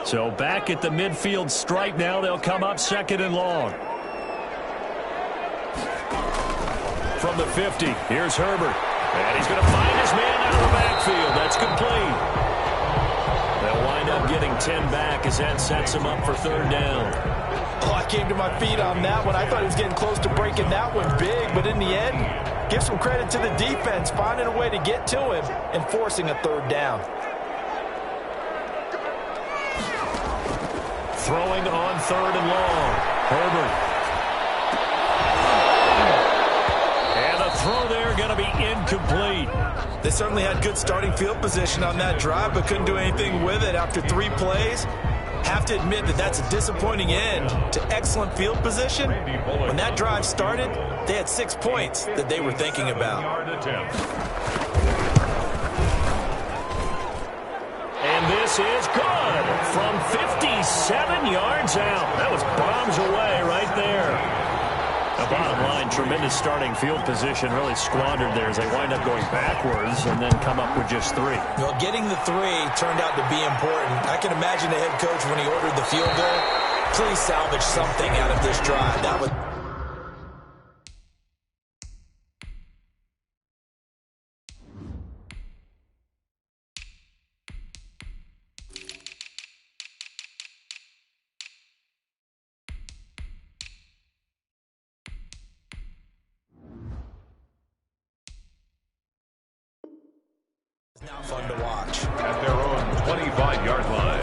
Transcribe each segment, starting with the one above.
So back at the midfield stripe now, they'll come up 2nd and long. From the 50, here's Herbert. And he's going to find his man out of the backfield. That's complete. They'll wind up getting 10 back as that sets him up for 3rd down. Oh, I came to my feet on that one. I thought he was getting close to breaking that one big, but in the end, give some credit to the defense, finding a way to get to him and forcing a 3rd down. Throwing on 3rd and long. Herbert. Throw there going to be incomplete. They certainly had good starting field position on that drive, but couldn't do anything with it after 3 plays. Have to admit that that's a disappointing end to excellent field position. When that drive started, they had 6 points that they were thinking about. And this is good from 57 yards out. That was bombs away right there. The bottom line, tremendous starting field position, really squandered there as they wind up going backwards and then come up with just 3. Well, getting the 3 turned out to be important. I can imagine the head coach when he ordered the field goal, please salvage something out of this drive. That was... now fun to watch. At their own 25-yard line.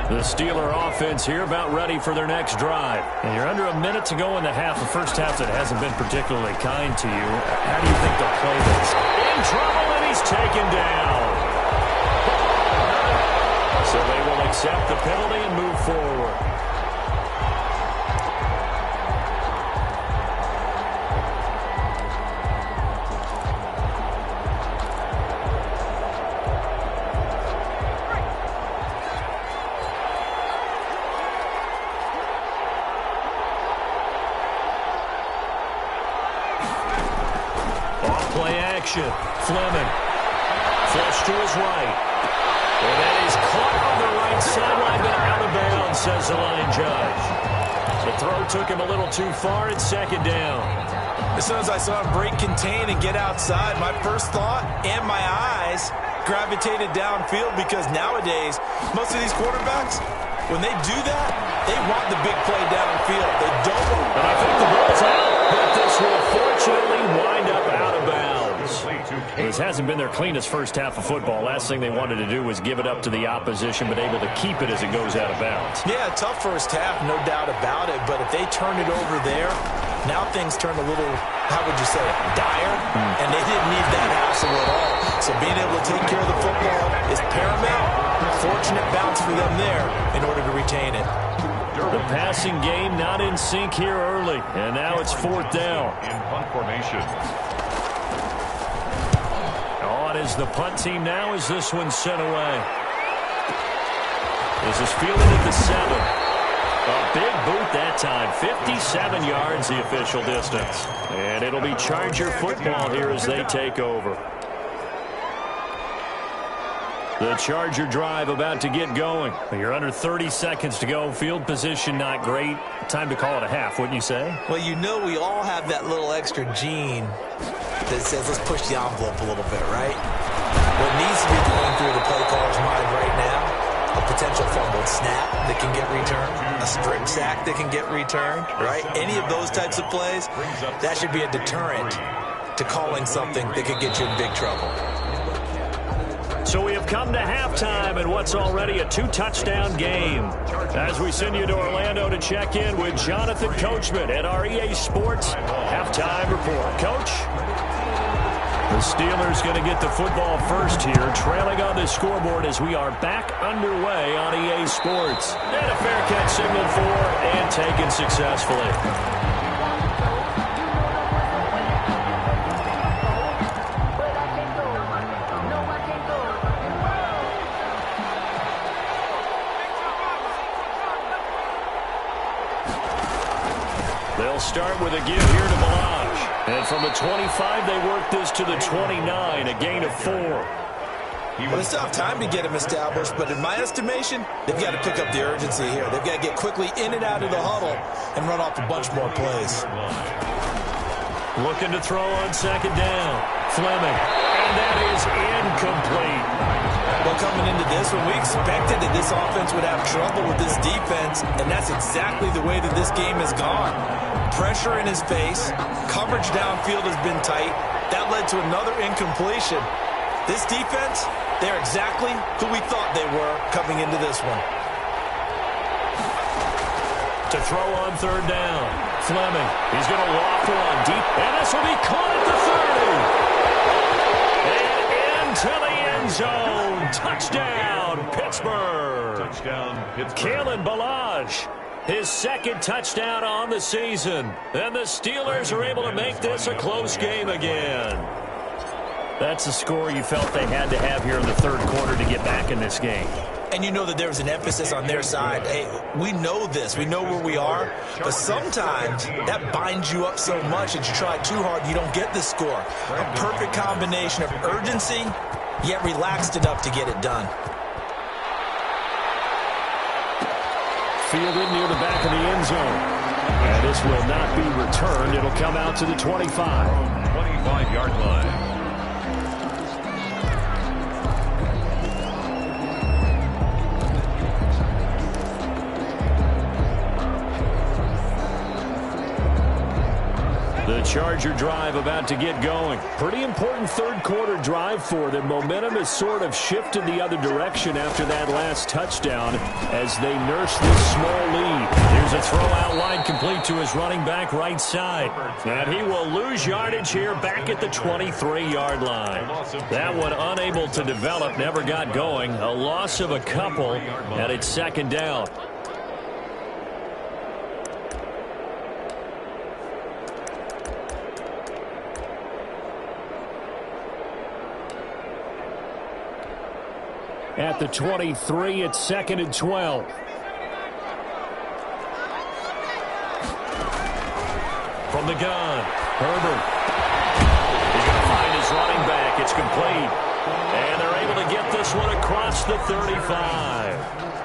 The Steeler offense here about ready for their next drive. And you're under a minute to go in the half. The first half that hasn't been particularly kind to you. How do you think they'll play this? In trouble, and he's taken down. So they will accept the penalty and move forward. Fleming. Flush to his right. And that is caught on the right sideline, but out of bounds, says the line judge. The throw took him a little too far. It's 2nd down. As soon as I saw him break contain and get outside, my first thought and my eyes gravitated downfield, because nowadays, most of these quarterbacks, when they do that, they want the big play downfield. They don't want... And I think the ball's out, but this will fortunately wind up out of bounds. This hasn't been their cleanest first half of football. Last thing they wanted to do was give it up to the opposition, but able to keep it as it goes out of bounds. Yeah, tough first half, no doubt about it. But if they turn it over there, now things turn a little, how would you say it, dire? And they didn't need that hassle at all. So being able to take care of the football is paramount. Fortunate bounce for them there in order to retain it. The passing game not in sync here early, and now it's 4th down. In punt formation. On is the punt team now as this one's sent away. This is fielded at the 7. A big boot that time. 57 yards the official distance. And it'll be Charger football here as they take over. The Charger drive about to get going. You're under 30 seconds to go. Field position not great. Time to call it a half, wouldn't you say? Well, you know we all have that little extra gene that says let's push the envelope a little bit, right? What needs to be going through the play caller's mind right now, a potential fumbled snap that can get returned, a strip sack that can get returned, right? Any of those types of plays, that should be a deterrent to calling something that could get you in big trouble. So we have come to halftime in what's already a 2-touchdown game. As we send you to Orlando to check in with Jonathan Coachman at our EA Sports Halftime Report. Coach? The Steelers going to get the football first here, trailing on the scoreboard as we are back underway on EA Sports. And a fair catch signaled for and taken successfully. start with a give here to Balaj. And from the 25, they work this to the 29, a gain of 4. Well, it's tough time to get him established, but in my estimation, they've got to pick up the urgency here. They've got to get quickly in and out of the huddle and run off a bunch more plays. Looking to throw on second down. Fleming. And that is incomplete. Well, coming into this one, we expected that this offense would have trouble with this defense, and that's exactly the way that this game has gone. Pressure in his face. Coverage downfield has been tight. That led to another incompletion. This defense, they're exactly who we thought they were coming into this one. To throw on third down. Fleming. He's going to walk one deep. And this will be caught at the 30. And into the end zone. Touchdown, Pittsburgh. Touchdown, Pittsburgh. Kalen Balaj, his second touchdown on the season. And the Steelers are able to make this a close game again. That's the score you felt they had to have here in the third quarter to get back in this game. And you know that there was an emphasis on their side. Hey, we know this. We know where we are. But sometimes that binds you up so much that you try too hard, you don't get the score. A perfect combination of urgency, yet relaxed enough to get it done. Fielded near the back of the end zone. And this will not be returned. It'll come out to the 25. 25-yard line. The Charger drive about to get going. Pretty important third quarter drive for them. Momentum has sort of shifted the other direction after that last touchdown as they nurse this small lead. Here's a throw out wide complete to his running back right side. And he will lose yardage here back at the 23-yard line. That one unable to develop, never got going. A loss of a couple, and it's second down. At the 23, it's second and 12. From the gun, Herbert. He's going to find his running back. It's complete. And they're able to get this one across the 35.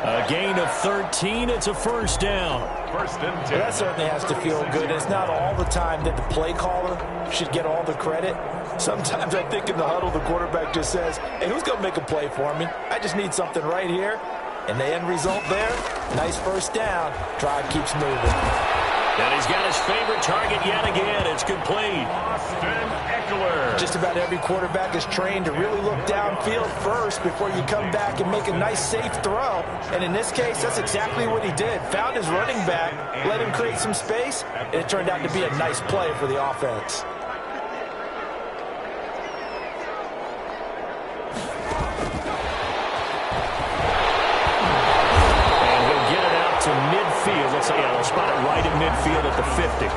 A gain of 13. It's a first down. First and 10. Well, that certainly has to feel good. It's not all the time that the play caller should get all the credit. Sometimes I think in the huddle, the quarterback just says, hey, who's going to make a play for me? I just need something right here. And the end result there, nice first down. Drive keeps moving. And he's got his favorite target yet again. It's complete. Austin Eckler. Just about every quarterback is trained to really look downfield first before you come back and make a nice, safe throw. And in this case, that's exactly what he did. Found his running back, let him create some space, and it turned out to be a nice play for the offense. They'll spot it right in midfield at the 50.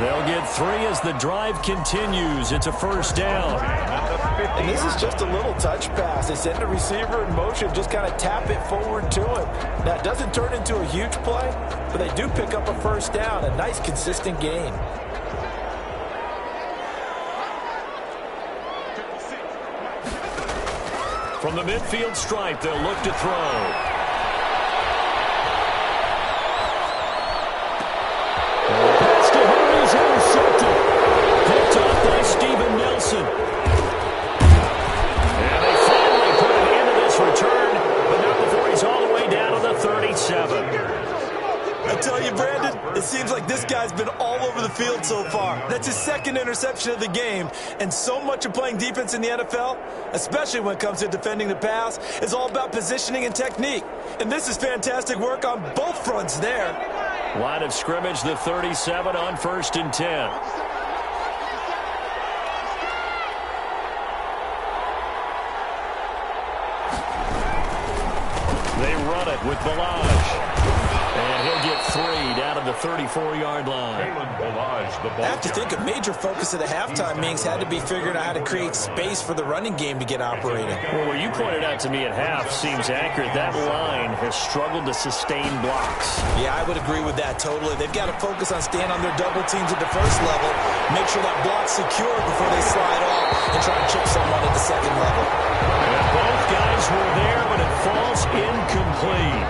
They'll get 3 as the drive continues. It's a first down. And this is just a little touch pass. They send the receiver in motion, just kind of tap it forward to him. Now, it doesn't turn into a huge play, but they do pick up a first down. A nice, consistent gain. From the midfield stripe, they'll look to throw. Pass to Henry is intercepted. Picked off by Steven Nelson. And they finally put it into this return, but not before he's all the way down to the 37. I tell you, Brandon, it seems like this guy's been all over the field so far. That's his second interception of the game. And so much of playing defense in the NFL, especially when it comes to defending the pass, is all about positioning and technique. And this is fantastic work on both fronts there. Line of scrimmage, the 37 on 1st and 10. They run it with Balaj. And he'll get 3 down at the 34-yard line. I have to think a major focus of the halftime meetings had to be figuring out how to create space for the running game to get operating. Well, what you pointed out to me at half seems accurate. That line has struggled to sustain blocks. Yeah, I would agree with that totally. They've got to focus on staying on their double teams at the first level, make sure that block's secure before they slide off and try and chip someone at the second level. And both guys were there, but it falls incomplete.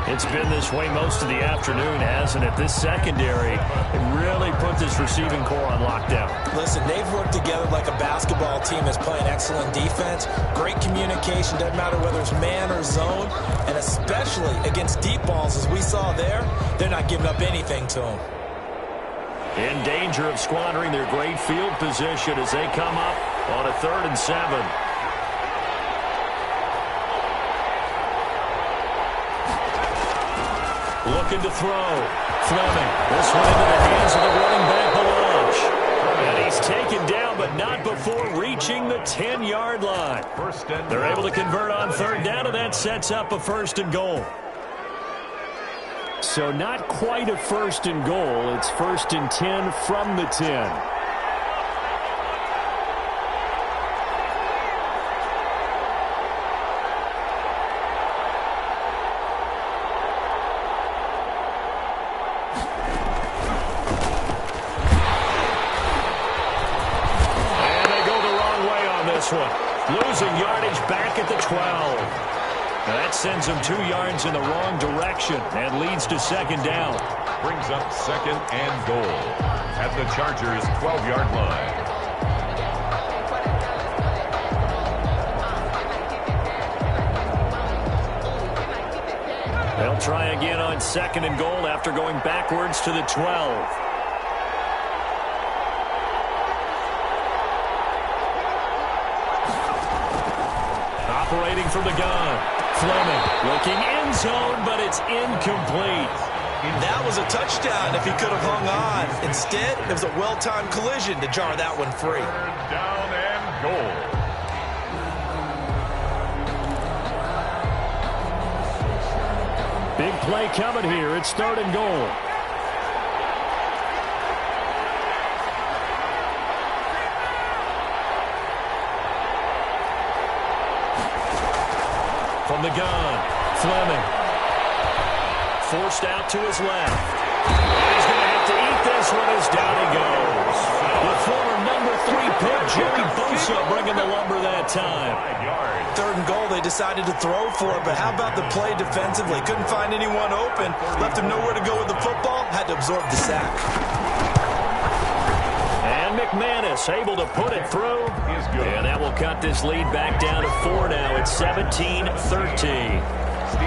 It's been this way most of the afternoon, hasn't it? This secondary really put this receiving core on lockdown. Listen, they've worked together like a basketball team that's playing excellent defense, great communication, doesn't matter whether it's man or zone, and especially against deep balls, as we saw there, they're not giving up anything to them. In danger of squandering their great field position as they come up on a 3rd and 7. Looking to throw. Fleming. This one into the hands of the running back, Belange. And he's taken down, but not before reaching the 10-yard line. They're able to convert on 3rd down, and that sets up a 1st and goal. So not quite a 1st and goal. It's 1st and 10 from the 10. Losing yardage back at the 12. Now that sends them 2 yards in the wrong direction and leads to 2nd down. Brings up 2nd and goal at the Chargers' 12-yard line. They'll try again on 2nd and goal after going backwards to the 12. Operating from the gun. Fleming looking end zone, but it's incomplete. That was a touchdown if he could have hung on. Instead, it was a well-timed collision to jar that one free. 3rd down and goal. Big play coming here. It's 3rd and goal. From the gun, Fleming. Forced out to his left. And he's going to have to eat this one as down he goes. The former number 3 pick, Jerry Bosa, bringing the lumber that time. 3rd and goal, they decided to throw for it, but how about the play defensively? Couldn't find anyone open, left him nowhere to go with the football, had to absorb the sack. And McManus able to put it through. And that will cut this lead back down to 4 now. It's 17-13.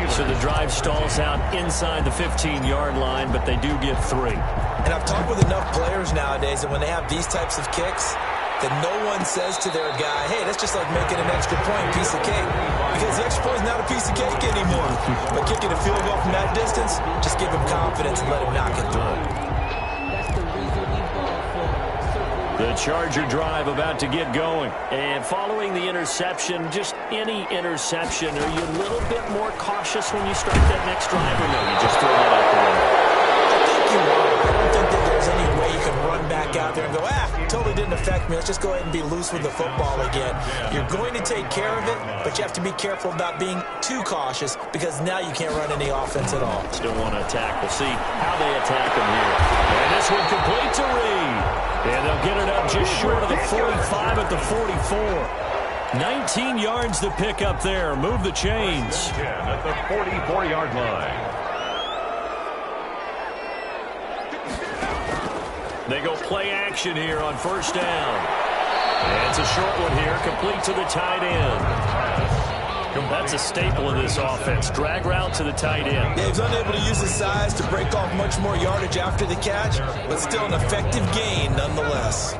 So the drive stalls out inside the 15-yard line, but they do get 3. And I've talked with enough players nowadays that when they have these types of kicks, that no one says to their guy, hey, that's just like making an extra point, piece of cake. Because the extra point is not a piece of cake anymore. But kicking a field goal from that distance, just give him confidence and let him knock it through. The Charger drive about to get going. And following the interception, just any interception, are you a little bit more cautious when you start that next drive, or no, you just throw that out the window? I think you are. I don't think that there's any way you can run back out there and go, totally didn't affect me. Let's just go ahead and be loose with the football again. You're going to take care of it, but you have to be careful about being too cautious because now you can't run any offense at all. Still want to attack. We'll see how they attack them here. And this one complete to Reed. And they'll get it up just short of the 45 at the 44. 19 yards to pick up there. Move the chains. 10 at the 44-yard line. They go play action here on 1st down. And it's a short one here, complete to the tight end. That's a staple of this offense. Drag route to the tight end. Yeah, he's unable to use his size to break off much more yardage after the catch, but still an effective gain nonetheless.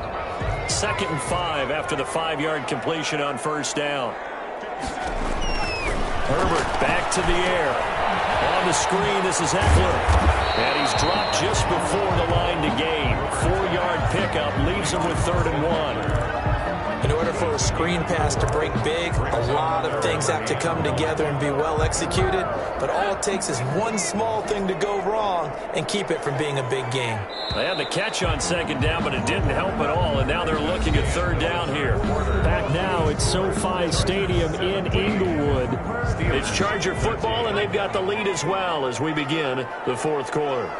2nd and 5 after the 5-yard completion on 1st down. Herbert back to the air. On the screen, this is Eckler. And he's dropped just before the line to gain. 4-yard pickup leaves him with 3rd and 1. And order for a screen pass to break big, a lot of things have to come together and be well executed, but all it takes is one small thing to go wrong and keep it from being a big game. They had the catch on second down, but it didn't help at all, and now they're looking at third down here. Back now at SoFi Stadium in Inglewood. It's Charger football, and they've got the lead as well as we begin the fourth quarter.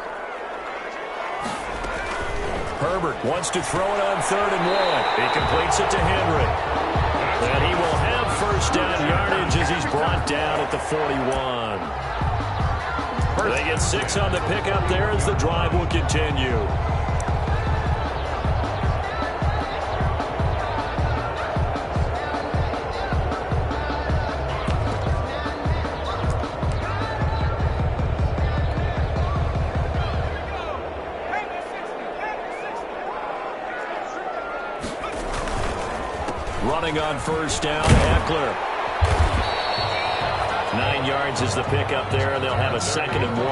Herbert wants to throw it on 3rd and 1. He completes it to Henry. And he will have first down yardage as he's brought down at the 41. They get 6 on the pickup there as the drive will continue. Running on first down, Eckler. 9 yards is the pickup there, and they'll have a 2nd and 1.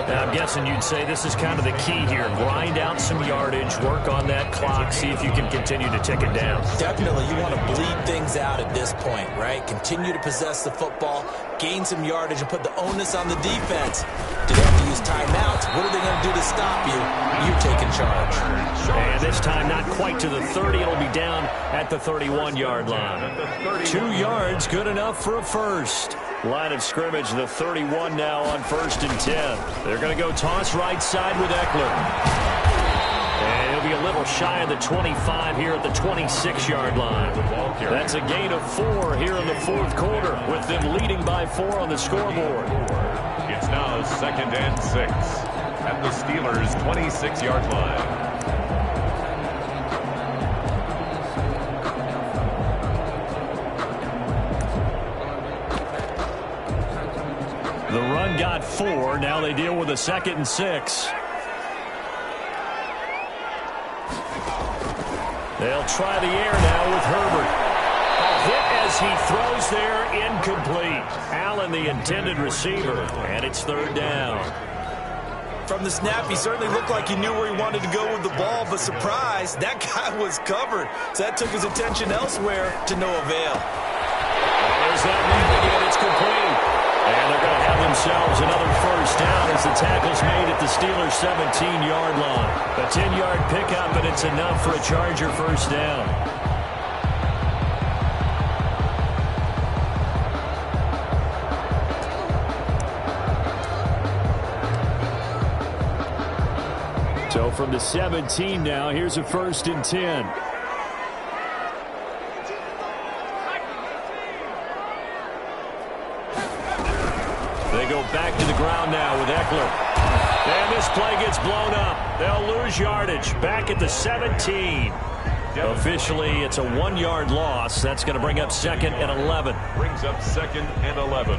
Now, I'm guessing you'd say this is kind of the key here. Grind out some yardage, work on that clock, see if you can continue to tick it down. Definitely, you want to bleed things out at this point, right? Continue to possess the football, gain some yardage, and put the onus on the defense. Do they have to use timeouts? What are they going to do to stop you? You taking charge. And this time, not quite to the 30. It'll be down at the 31-yard line. 2 yards, good enough for a first. Line of scrimmage, the 31 now on 1st and 10. They're going to go toss right side with Eckler. And he'll be a little shy of the 25 here at the 26-yard line. That's a gain of 4 here in the fourth quarter, with them leading by 4 on the scoreboard. It's now 2nd and 6 at the Steelers' 26-yard line. The run got 4. Now they deal with a 2nd and 6. They'll try the air now with Herbert. A hit as he throws there, incomplete. Allen, the intended receiver, and it's 3rd down. From the snap, he certainly looked like he knew where he wanted to go with the ball, but surprise, that guy was covered. So that took his attention elsewhere to no avail. There's that lead again. It's complete. And they're going to have themselves another first down as the tackle's made at the Steelers' 17-yard line. A 10-yard pickup, and it's enough for a Charger first down. So from the 17 now, here's a 1st and 10. They go back to the ground now with Eckler. And this play gets blown up. They'll lose yardage. Back at the 17. Officially, it's a 1-yard loss. That's going to bring up 2nd and 11. Brings up 2nd and 11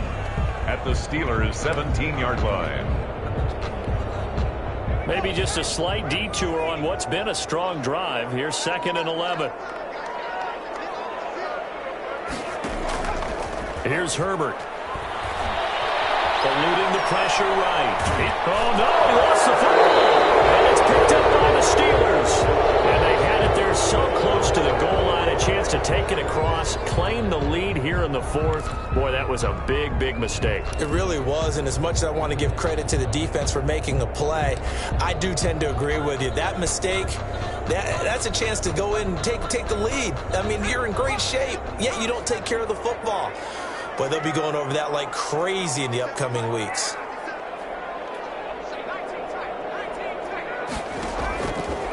at the Steelers' 17-yard line. Maybe just a slight detour on what's been a strong drive. Here's 2nd and 11. Here's Herbert. Eluding the pressure right. Oh, no, he lost the football. And it's picked up by the Steelers. And they had it there so close to the goal line. A chance to take it across, claim the lead here in the fourth. Boy, that was a big, big mistake. It really was, and as much as I want to give credit to the defense for making the play, I do tend to agree with you. That mistake, that's a chance to go in and take the lead. I mean, you're in great shape, yet you don't take care of the football. But they'll be going over that like crazy in the upcoming weeks.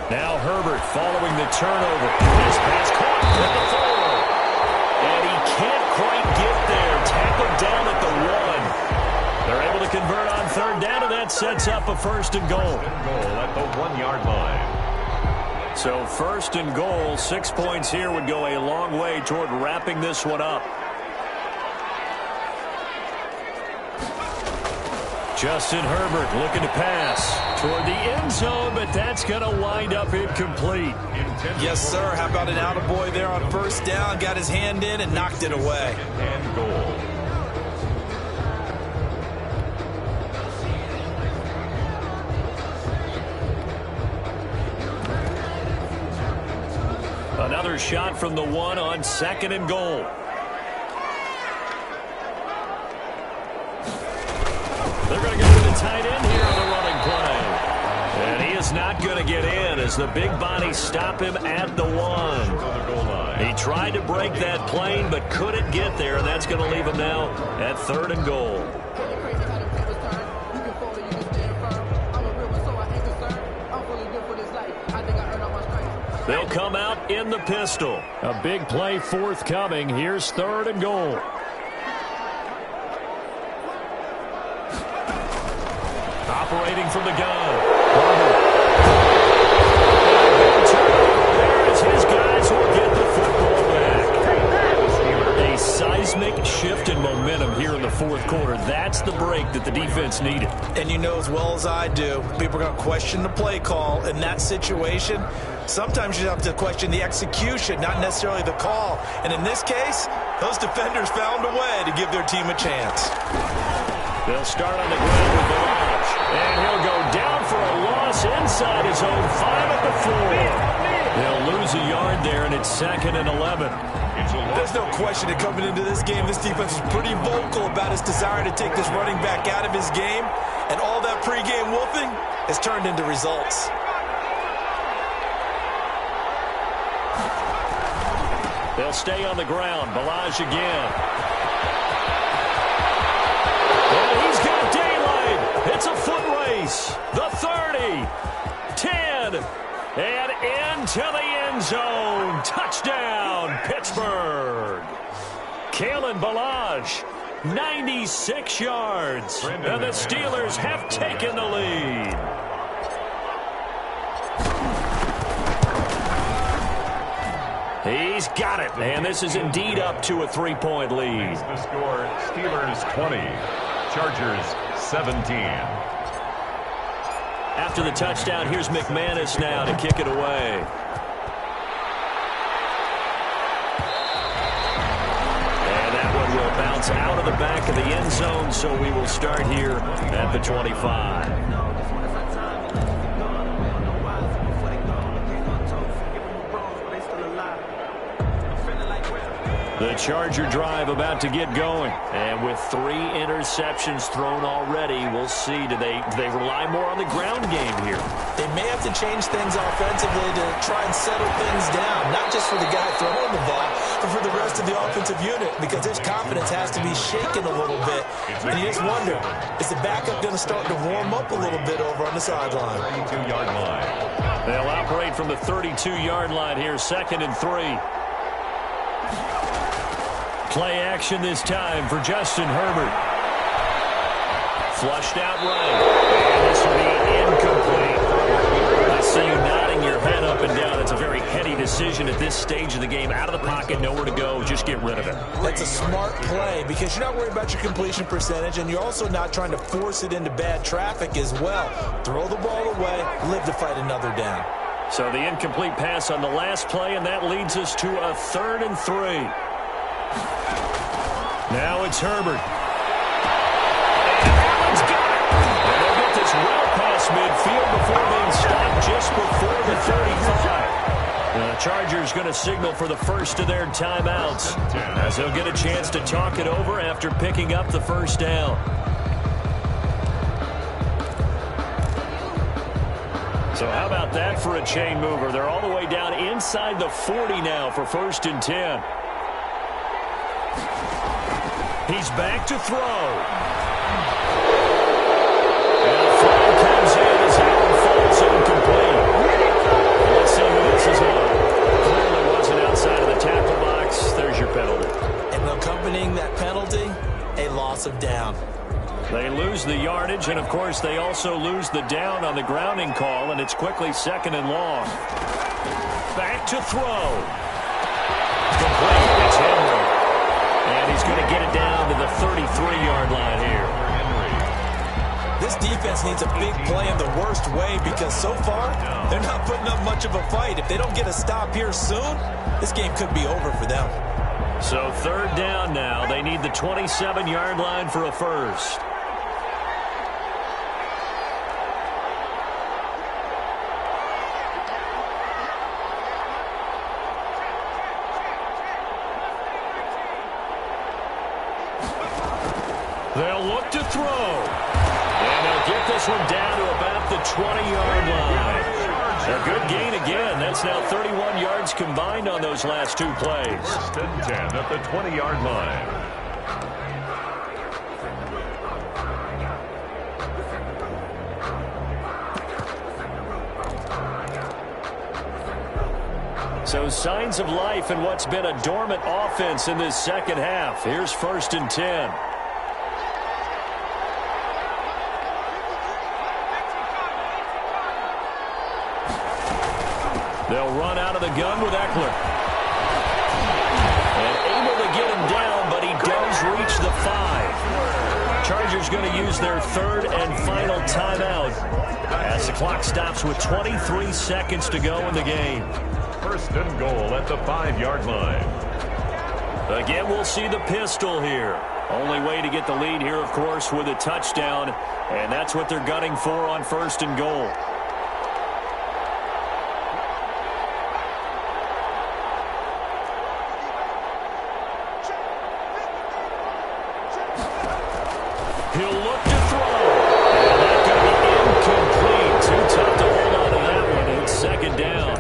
Now Herbert following the turnover. This pass caught at the 4. And he can't quite get there. Tackled down at the 1. They're able to convert on 3rd down, and that sets up a 1st and goal. Goal at the 1-yard line. So 1st and goal, 6 points here would go a long way toward wrapping this one up. Justin Herbert looking to pass toward the end zone, but that's going to wind up incomplete. Yes, sir. How about an attaboy there on 1st down? Got his hand in and knocked it away. And goal. Another shot from the one on 2nd and goal. They're going to go with the tight end here on the running play. And he is not going to get in as the big bodies stop him at the 1. He tried to break that plane but couldn't get there, and that's going to leave him now at 3rd and goal. They'll come out in the pistol. A big play forthcoming. Here's 3rd and goal. Operating from the gun. There is his guys who will get the football back. A seismic shift in momentum here in the 4th quarter. That's the break that the defense needed. And you know as well as I do, people are going to question the play call in that situation. Sometimes you have to question the execution, not necessarily the call. And in this case, those defenders found a way to give their team a chance. They'll start on the ground with Balaj. And he'll go down for a loss inside his own 5 at the 4. They'll lose a yard there, and it's 2nd and 11. There's no question that coming into this game, this defense is pretty vocal about its desire to take this running back out of his game. And all that pregame wolfing has turned into results. They'll stay on the ground. Balaj again. And he's got daylight. It's a foot race. The 30, 10, and into the end zone. Touchdown, Pittsburgh. Kalen Balaj, 96 yards. And the Steelers have taken the lead. He's got it, and this is indeed up to a 3-point lead. The score, Steelers 20, Chargers 17. After the touchdown, here's McManus now to kick it away. And that one will bounce out of the back of the end zone, so we will start here at the 25. The Charger drive about to get going. And with 3 interceptions thrown already, we'll see. Do they rely more on the ground game here? They may have to change things offensively to try and settle things down. Not just for the guy throwing the ball, but for the rest of the offensive unit. Because his confidence has to be shaken a little bit. And you just wonder, is the backup going to start to warm up a little bit over on the sideline? 32-yard line. They'll operate from the 32-yard line here, 2nd and 3. Play action this time for Justin Herbert. Flushed out right. And this will be incomplete. I see you nodding your head up and down. It's a very heady decision at this stage of the game. Out of the pocket, nowhere to go. Just get rid of it. That's a smart play because you're not worried about your completion percentage, and you're also not trying to force it into bad traffic as well. Throw the ball away, live to fight another down. So the incomplete pass on the last play, and that leads us to a 3rd and 3. Now it's Herbert. And Allen's got it. And they'll get this well past midfield before being stopped just before the 35. The Chargers going to signal for the first of their timeouts as they'll get a chance to talk it over after picking up the first down. So how about that for a chain mover? They're all the way down inside the 40 now for 1st and 10. He's back to throw. And the flag comes in as Allen falls incomplete. Let's see who this is on. Clearly wasn't outside of the tackle box. There's your penalty. And accompanying that penalty, a loss of down. They lose the yardage, and of course they also lose the down on the grounding call, and it's quickly 2nd and long. Back to throw. Complete. It's Henry. And he's going to get it down to the 33-yard line here. This defense needs a big play in the worst way because so far, they're not putting up much of a fight. If they don't get a stop here soon, this game could be over for them. So 3rd down now. They need the 27-yard line for a first. They'll look to throw. And they'll get this one down to about the 20-yard line. A good gain again. That's now 31 yards combined on those last two plays. 1st and 10 at the 20-yard line. So signs of life in what's been a dormant offense in this second half. Here's 1st and 10. They'll run out of the gun with Eckler. And able to get him down, but he does reach the 5. Chargers going to use their 3rd and final timeout as the clock stops with 23 seconds to go in the game. 1st and goal at the 5-yard line. Again, we'll see the pistol here. Only way to get the lead here, of course, with a touchdown. And that's what they're gunning for on 1st and goal. He'll look to throw. And that's going to be incomplete. Too tough to hold on to that one. It's 2nd down.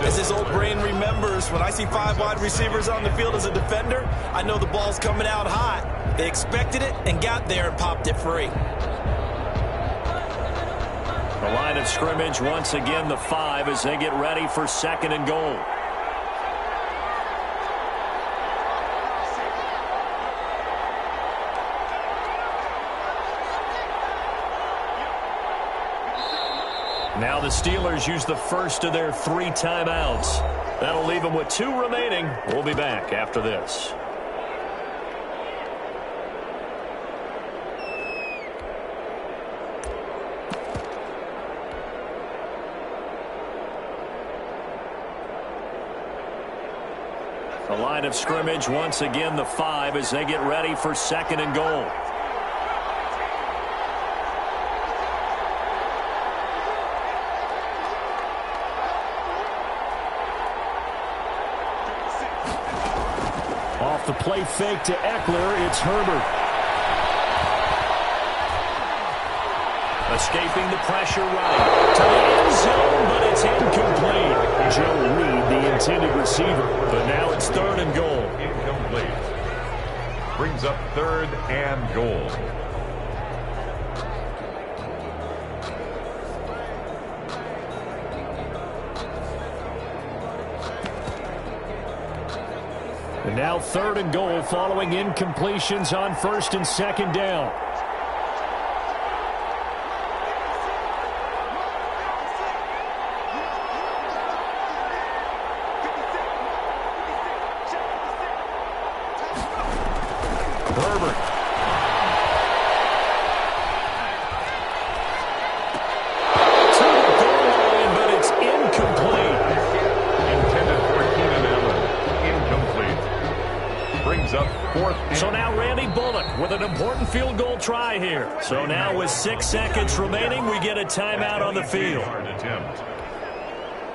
As his old brain remembers, when I see 5 wide receivers on the field as a defender, I know the ball's coming out hot. They expected it and got there and popped it free. The line of scrimmage, once again, the 5 as they get ready for 2nd and goal. Now the Steelers use the 1st of their 3 timeouts. That'll leave them with 2 remaining. We'll be back after this. The line of scrimmage, once again, the 5 as they get ready for 2nd and goal. Off the play fake to Eckler, it's Herbert. Escaping the pressure right to the end zone, but it's incomplete. Joe Reed, the intended receiver, but now it's 3rd and goal. Incomplete. Brings up 3rd and goal. And now 3rd and goal following incompletions on 1st and 2nd down. Herbert. To the goal line, but it's incomplete. Intended for Keenan Allen. Incomplete. Brings up 4th. So now Randy Bullock with an important field goal try here. So now with 6 seconds remaining, we get a timeout on the field.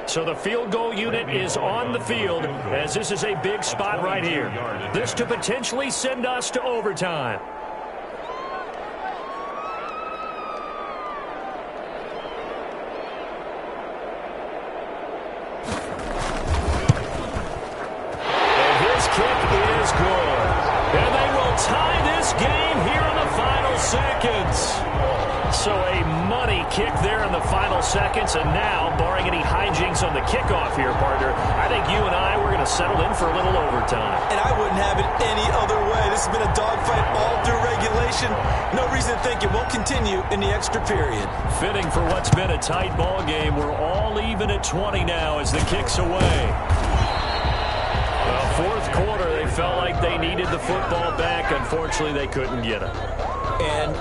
So the field goal unit is on the field as this is a big spot right here. This to potentially send us to overtime. And his kick is good. And they will tie this game here in the final seconds. So a money kick there in the final seconds, and now, barring any hijinks on the kickoff here, partner, I think you and I, we're going to settle in for a little overtime. And I wouldn't have it any other way. This has been a dogfight all through regulation. No reason to think it won't continue in the extra period. Fitting for what's been a tight ball game. We're all even at 20 now as the kick's away. Well, 4th quarter, they felt like they needed the football back. Unfortunately, they couldn't get it. And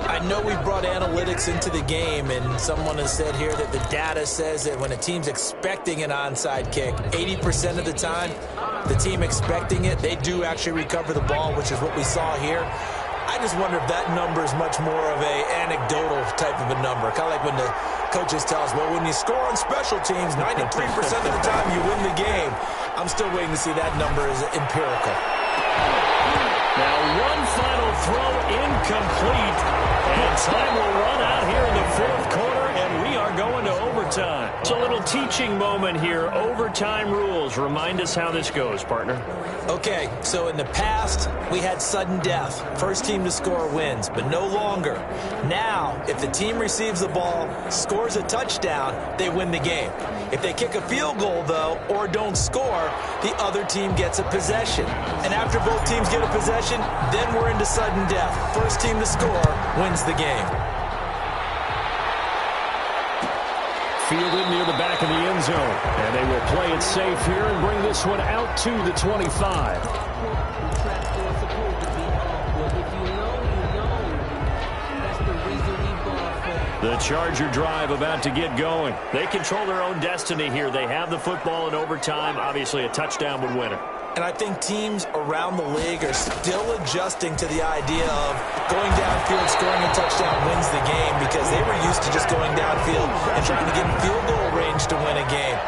I know we brought analytics into the game, and someone has said here that the data says that when a team's expecting an onside kick, 80% of the time, the team expecting it, they do actually recover the ball, which is what we saw here. I just wonder if that number is much more of a anecdotal type of a number. Kind of like when the coaches tell us, well, when you score on special teams, 93% of the time you win the game. I'm still waiting to see that number as empirical. Now one final throw incomplete. And time will run out here in the fourth quarter, and we are going to overtime. It's a little teaching moment here. Overtime rules. Remind us how this goes, partner. Okay, so in the past, we had sudden death. First team to score wins, but no longer. Now, if the team receives the ball, scores a touchdown, they win the game. If they kick a field goal, though, or don't score, the other team gets a possession. And after both teams get a possession, then we're into sudden death. First team to score wins the game. Fielded near the back of the end zone. And they will play it safe here and bring this one out to the 25. The Charger drive about to get going. They control their own destiny here. They have the football in overtime. Obviously, a touchdown would win it. And I think teams around the league are still adjusting to the idea of going downfield, scoring a touchdown wins the game, because they were used to just going downfield and trying to get in field goal range to win a game.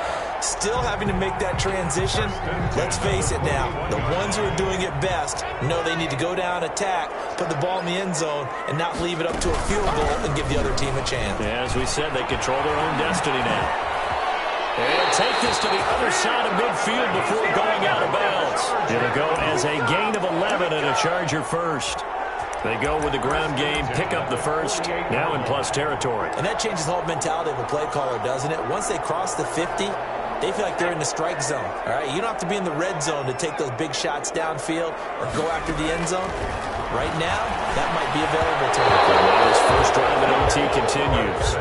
Still having to make that transition. Let's face it now, the ones who are doing it best know they need to go down, attack, put the ball in the end zone, and not leave it up to a field goal and give the other team a chance. Yeah, as we said, they control their own destiny now. And take this to the other side of midfield before going out of bounds. It'll go as a gain of 11 and a Charger first. They go with the ground game, pick up the first, now in plus territory. And that changes the whole mentality of a play caller, doesn't it? Once they cross the 50, they feel like they're in the strike zone. All right, you don't have to be in the red zone to take those big shots downfield or go after the end zone. Right now, that might be available to him. His first drive in OT continues.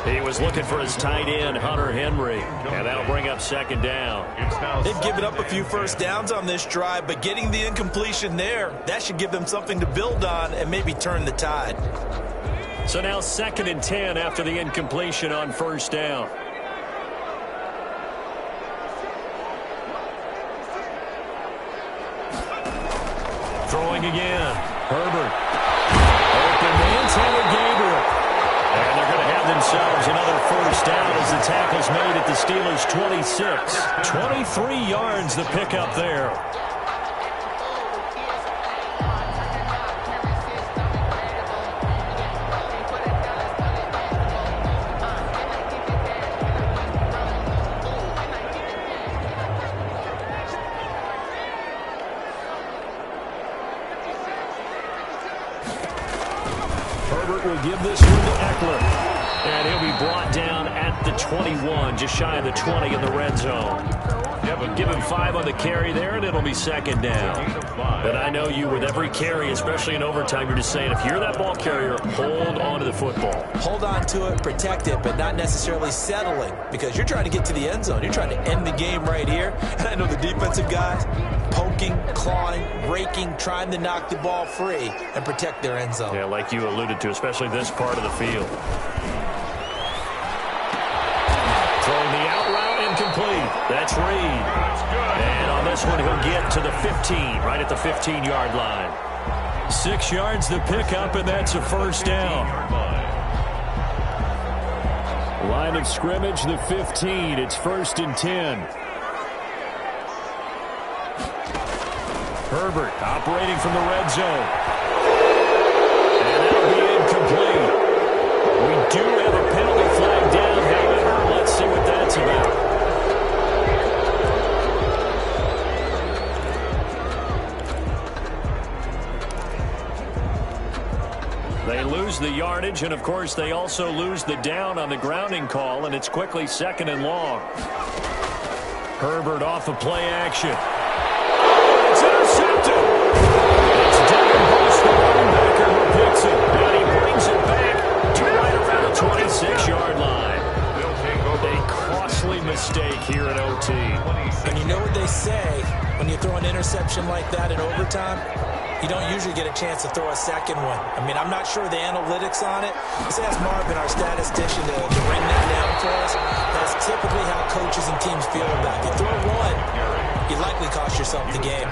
He was looking for his tight end, Hunter Henry, and that'll bring up second down. They've given up a few first downs on this drive, but getting the incompletion there, that should give them something to build on and maybe turn the tide. So now 2nd and 10 after the incompletion on first down. Throwing again. Herbert. Open man, Taylor Gabriel. And they're going to have themselves another first down as the tackle's made at the Steelers' 26. 23 yards the pickup there. Will give this one to Eckler. And he'll be brought down at the 21, just shy of the 20 in the red zone. Give him 5 on the carry there, and it'll be second down. But I know you, with every carry, especially in overtime, you're just saying, if you're that ball carrier, hold on to the football. Hold on to it, protect it, but not necessarily settling, because you're trying to get to the end zone. You're trying to end the game right here. And I know the defensive guys, poking, clawing, raking, trying to knock the ball free and protect their end zone. Yeah, like you alluded to, especially this part of the field. Throwing the out route incomplete. That's Reed. And on this one, he'll get to the 15, right at the 15-yard line. 6 yards the pickup, and that's a first down. Line of scrimmage, the 15. It's 1st and 10. Herbert operating from the red zone. And that'll be incomplete. We do have a penalty flag down, however. Let's see what that's about. They lose the yardage, and of course they also lose the down on the grounding call, and it's quickly 2nd and long. Herbert off of play action. It's intercepted. It's Devin Bush, the linebacker, who picks it. And he brings it back to right around the 26-yard line. A costly mistake here in OT. And you know what they say, when you throw an interception like that in overtime, you don't usually get a chance to throw a second one. I mean, I'm not sure the analytics on it. Let's ask Marvin, our statistician, to bring that down for us. That's typically how coaches and teams feel about it. If you throw one, you likely cost yourself the game.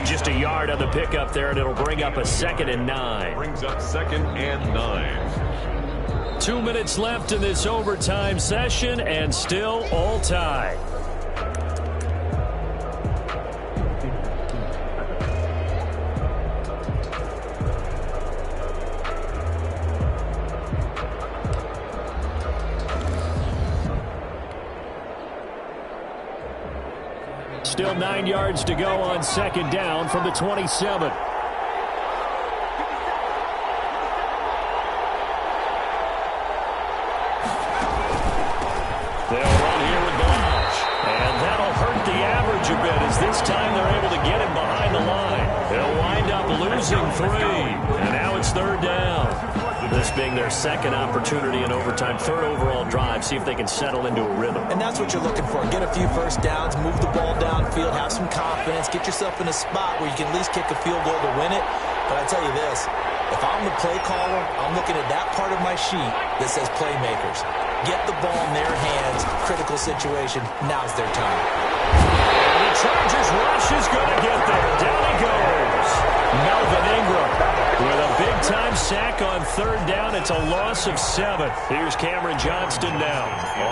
Just a yard on the pickup there, and it'll bring up a 2nd and 9. Brings up 2nd and 9. 2 minutes left in this overtime session, and still all tied. Still 9 yards to go on second down from the 27. They'll run here with Blanche. And that'll hurt the average a bit as this time they're able to get him behind the line. They'll wind up losing 3. And now it's third down. This being their second opportunity in overtime, third overall drive. See if they can settle into a rhythm. And that's what you're looking for. Get a few first downs, move the ball downfield, have some confidence, get yourself in a spot where you can at least kick a field goal to win it. But I tell you this, if I'm the play caller, I'm looking at that part of my sheet that says playmakers. Get the ball in their hands, critical situation, now's their time. And the Chargers rush is going to get there. Down he goes. Melvin Ingram with a big-time sack on third down. It's a loss of 7. Here's Cameron Johnston now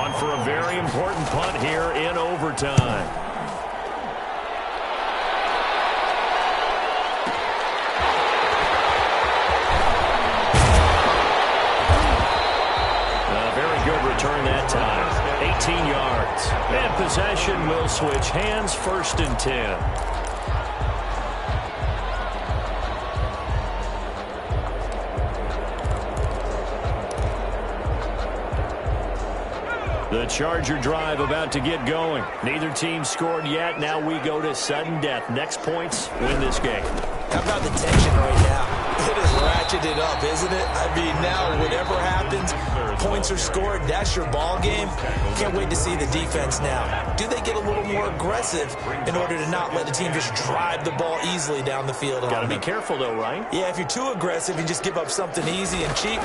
on for a very important punt here in overtime. Return that time. 18 yards. And possession will switch hands, first and 10. The Charger drive about to get going. Neither team scored yet. Now we go to sudden death. Next points win this game. How about the tension right now? It is ratcheted up, isn't it? I mean, now whatever happens, points are scored, that's your ball game. Can't wait to see the defense now. Do they get a little more aggressive in order to not let the team just drive the ball easily down the field? Got to be careful, though, right? Yeah, if you're too aggressive, you just give up something easy and cheap.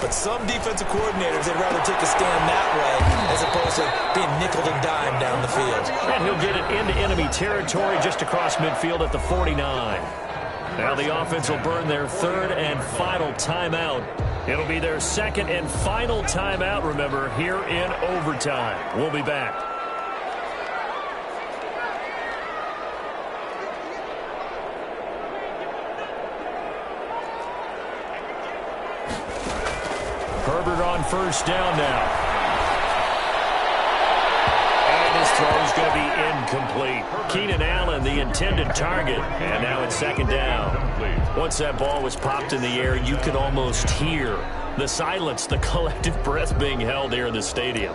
But some defensive coordinators, they'd rather take a stand that way as opposed to being nickel and dime down the field. And he'll get it into enemy territory just across midfield at the 49. Now the offense will burn their third and final timeout. It'll be their second and final timeout, remember, here in overtime. We'll be back. Herbert on first down now. This throw is going to be incomplete. Keenan Allen, the intended target, and now it's second down. Once that ball was popped in the air, you could almost hear the silence, the collective breath being held here in the stadium.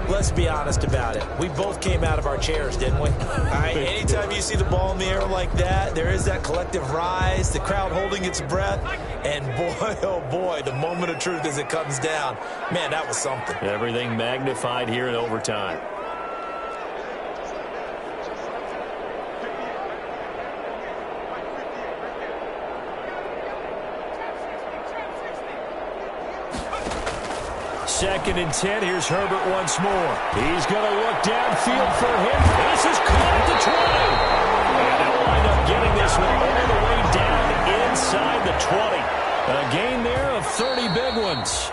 Let's be honest about it. We both came out of our chairs, didn't we? All right, anytime you see the ball in the air like that, there is that collective rise, the crowd holding its breath, and boy, oh boy, the moment of truth as it comes down. Man, that was something. Everything magnified here in overtime. Second and 10. Here's Herbert once more. He's going to look downfield for him. This is caught at the 20. And they'll wind up getting this one all the way down inside the 20. A gain there of 30 big ones.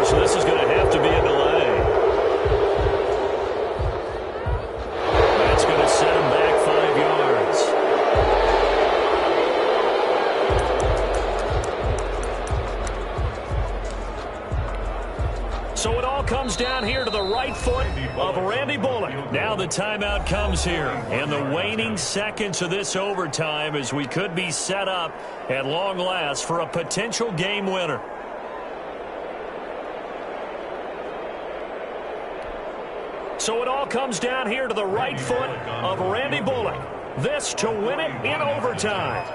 So this is going to have to be a delay. That's going to set him back 5 yards. So it all comes down here to the right foot of Randy Bullock. Now the timeout comes here. And the waning seconds of this overtime as we could be set up at long last for a potential game winner. So it all comes down here to the right foot of Randy Bullock. This to win it in overtime.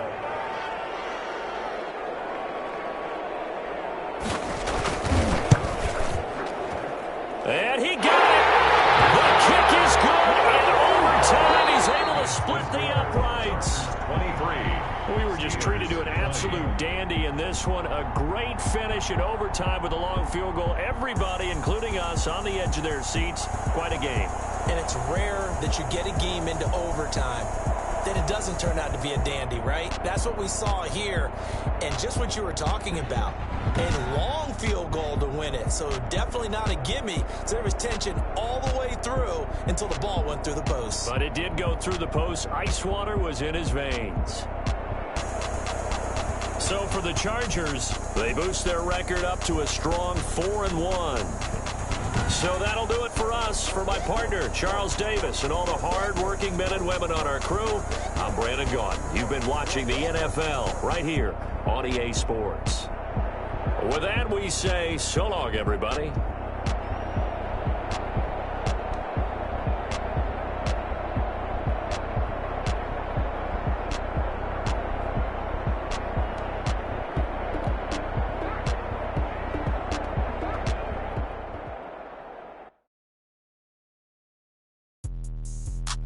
And he got it. The kick is good in overtime. He's able to split the uprights. 23. We were just treated to an absolute dandy in this one. A great finish in overtime with a long field goal. Everybody, including us, on the edge of their seats. Quite a game. And it's rare that you get a game into overtime that it doesn't turn out to be a dandy, right? That's what we saw here, and just what you were talking about. A long field goal to win it, so definitely not a gimme. So there was tension all the way through until the ball went through the post. But it did go through the post. Ice water was in his veins. So for the Chargers, they boost their record up to a strong 4-1. So that'll do it for us. For my partner, Charles Davis, and all the hard-working men and women on our crew, I'm Brandon Gaudin. You've been watching the NFL right here on EA Sports. With that, we say so long, everybody.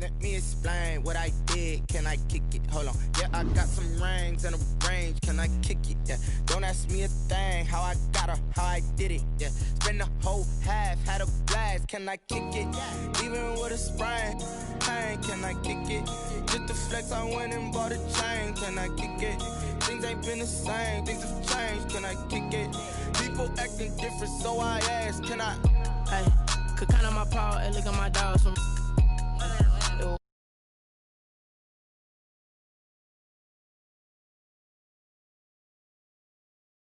Let me explain what I did. Can I kick it? Hold on. Yeah, I got some rings and a range. Can I kick it? Yeah. Don't ask me a thing. How I got her, how I did it. Yeah. Spend the whole half, had a blast. Can I kick it? Even with a sprain. Pain, can I kick it? Just the flex, I went and bought a chain. Can I kick it? Things ain't been the same. Things have changed. Can I kick it? People acting different, so I ask. Can I? Hey, could count on my power and look at my dogs from.